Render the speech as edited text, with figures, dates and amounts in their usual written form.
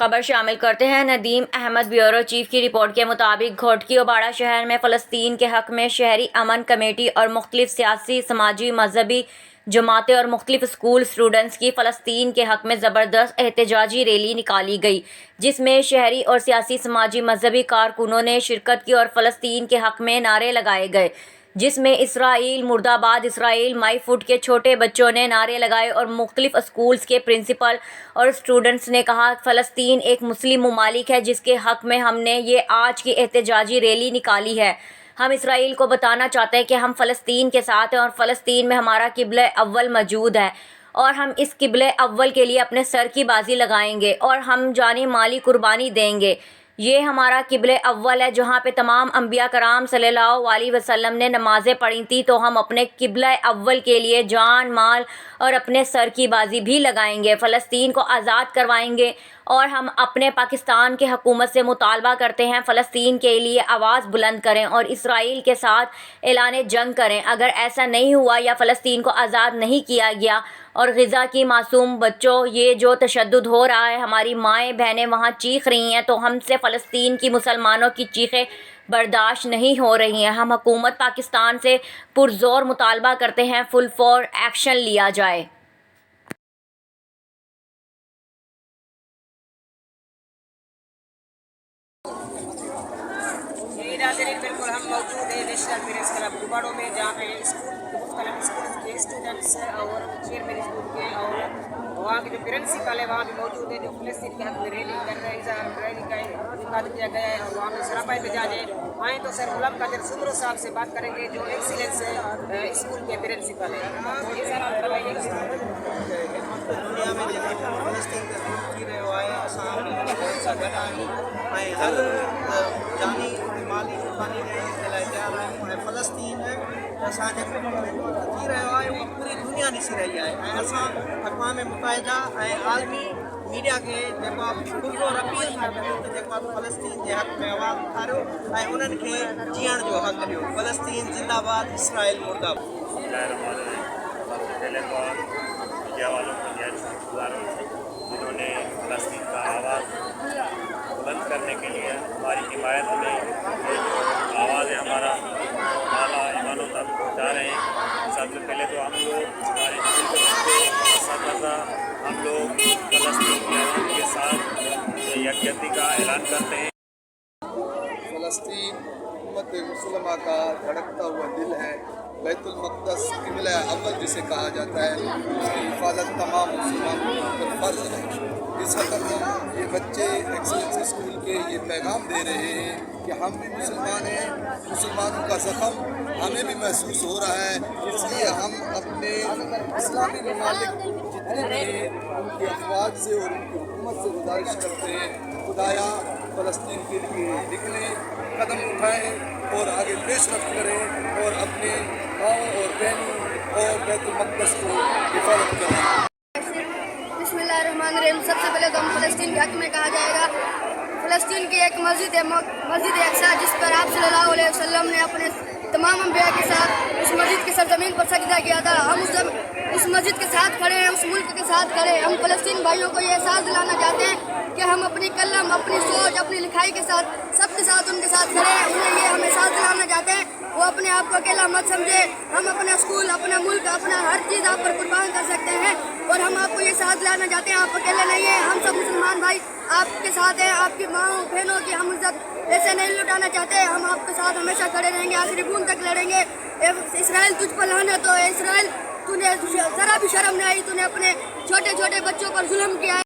خبر شامل کرتے ہیں۔ ندیم احمد بیورو چیف کی رپورٹ کے مطابق گھوٹکی اوباڑہ شہر میں فلسطین کے حق میں شہری امن کمیٹی اور مختلف سیاسی، سماجی، مذہبی جماعتیں اور مختلف اسکول اسٹوڈنٹس کی فلسطین کے حق میں زبردست احتجاجی ریلی نکالی گئی، جس میں شہری اور سیاسی، سماجی، مذہبی کارکنوں نے شرکت کی اور فلسطین کے حق میں نعرے لگائے گئے، جس میں اسرائیل مرد آباد، اسرائیل مائی فوٹ کے چھوٹے بچوں نے نعرے لگائے اور مختلف اسکولز کے پرنسپل اور اسٹوڈنٹس نے کہا فلسطین ایک مسلم ممالک ہے جس کے حق میں ہم نے یہ آج کی احتجاجی ریلی نکالی ہے۔ ہم اسرائیل کو بتانا چاہتے ہیں کہ ہم فلسطین کے ساتھ ہیں اور فلسطین میں ہمارا قبلہ اول موجود ہے اور ہم اس قبلہ اول کے لیے اپنے سر کی بازی لگائیں گے اور ہم جانی مالی قربانی دیں گے۔ یہ ہمارا قبلہ اول ہے جہاں پہ تمام انبیاء کرام صلی اللہ علیہ وسلم نے نمازیں پڑھی تھیں، تو ہم اپنے قبلہ اول کے لیے جان، مال اور اپنے سر کی بازی بھی لگائیں گے، فلسطین کو آزاد کروائیں گے۔ اور ہم اپنے پاکستان کے حکومت سے مطالبہ کرتے ہیں فلسطین کے لیے آواز بلند کریں اور اسرائیل کے ساتھ اعلان جنگ کریں۔ اگر ایسا نہیں ہوا یا فلسطین کو آزاد نہیں کیا گیا اور غزہ کی معصوم بچوں یہ جو تشدد ہو رہا ہے، ہماری مائیں بہنیں وہاں چیخ رہی ہیں، تو ہم سے فلسطین کی مسلمانوں کی چیخیں برداشت نہیں ہو رہی ہیں۔ ہم حکومت پاکستان سے پرزور مطالبہ کرتے ہیں فل فور ایکشن لیا جائے۔ بالکل ہم موجود ہیں نیشنل پیرنٹس کلب اوباڑہ میں، جہاں پہ مختلف اسکول کے اسٹوڈنٹس اور چیئرمین اسکول کے اور وہاں کے جو پرنسپل ہے وہاں بھی موجود ہیں، جو فلسطین کے حق میں ریلی کر رہے ہیں، ریلی کا انعقاد کیا گیا ہے اور وہاں میں سراپا احتجاج ہے۔ آئیں تو سر غلام قادر سمرو صاحب سے بات کریں گے جو ایکسیلنس اسکول کے پرنسپل ہیں۔ یہ سر آپ بتائیے کہ دنیا میں جیسے فلسطین کے دور تھی رہے ہے آسان بہت سا گھر آئیں ہر جانی مالی قربانی کے لائے تیار آئیں فلسطین ہے असांजे थी रहियो आहे उहा पूरी दुनिया ॾिसी रही आहे ऐं असां अक़वाम मुतहिदा ऐं आलमी मीडिया खे जेको आहे पुरज़ोर अपील था कयूं त जेको आहे फलस्तीन जे हक़ में आवाज़ उथारियो ऐं उन्हनि खे जीअण जो हक़ ॾियो। फलस्तीन ज़िंदाबाद, इसराइल मुर्दाबाद। पहले तो मीडिया वालों को यह शुक्रगुजार हूँ जिन्होंने फलस्तीन का आवाज़ बुलंद करने के लिए हमारी हिमायत में ये जो आवाज़ है हमारा आला ईमानों तक पहुँचा रहे हैं। सबसे पहले तो हम लोग हमारे असतज़ा हम लोग फलस्तीन के आवाम के साथ यकजहती का ऐलान करते हैं। फलस्तीन उम्मत मुसलमा का धड़कता हुआ दिल है। बैतुल मक़दस क़िबला अव्वल जिसे कहा जाता है, उसकी हिफाजत तमाम मुसलमानों पर फ़र्ज़ है। इस हक़ में ये बच्चे एक्सीलेंस स्कूल के ये पैगाम दे रहे हैं कि हम भी मुसलमान हैं, मुसलमानों का ज़ख़म हमें भी महसूस हो रहा है, इसलिए हम अपने इस्लामी ममालिक जितने भी हैं उनकी अफवाज से और उनकी हुकूमत से गुजारिश करते हैं खुदाया फ़लस्तीन के लिए निकलें, कदम उठाएं और आगे पेशरफ्त करें और अपने माओं और बहनों और बैतुल मक़दस को हिफाजत करें। बिस्मिल्लाहिर्रहमानिर्रहीम। सबसे पहले तो हम फ़लस्तीन के हक़ में कहा जाएगा। फ़लस्तीन की एक मस्जिद है, मस्जिद अक्सा, जिस पर आप सल्लल्लाहु अलैहि वसल्लम ने अपने तमाम अंबिया के साथ उस मस्जिद की सरजमीन पर सजदा किया था। हम उस मस्जिद के साथ खड़े हैं, उस मुल्क के साथ खड़े हैं। हम फ़लस्तीन भाइयों को ये एहसास दिलाना चाहते हैं कि हम अपनी कलम, अपनी सोच, अपनी लिखाई के साथ सबके साथ उनके साथ खड़े हैं। उन्हें ये हम एहसास दिलाना चाहते हैं वो अपने आप को अकेला मत समझे। हम अपना स्कूल, अपना मुल्क, अपना हर चीज़ आप पर कुर्बान कर सकते हैं और हम आपको ये साथ दिलाना चाहते हैं आप अकेले नहीं हैं। हम सब मुसलमान भाई आपके साथ हैं। आपकी माँओं बहनों की हम इज्जत ऐसे नहीं लुटाना चाहते। हम आपके साथ हमेशा खड़े रहेंगे, आखिरी बूंद तक लड़ेंगे। इसराइल तुझ पर लानत हो। इसराइल तूने ज़रा भी शर्म नहीं आई, तूने अपने छोटे छोटे बच्चों पर जुल्म किया है।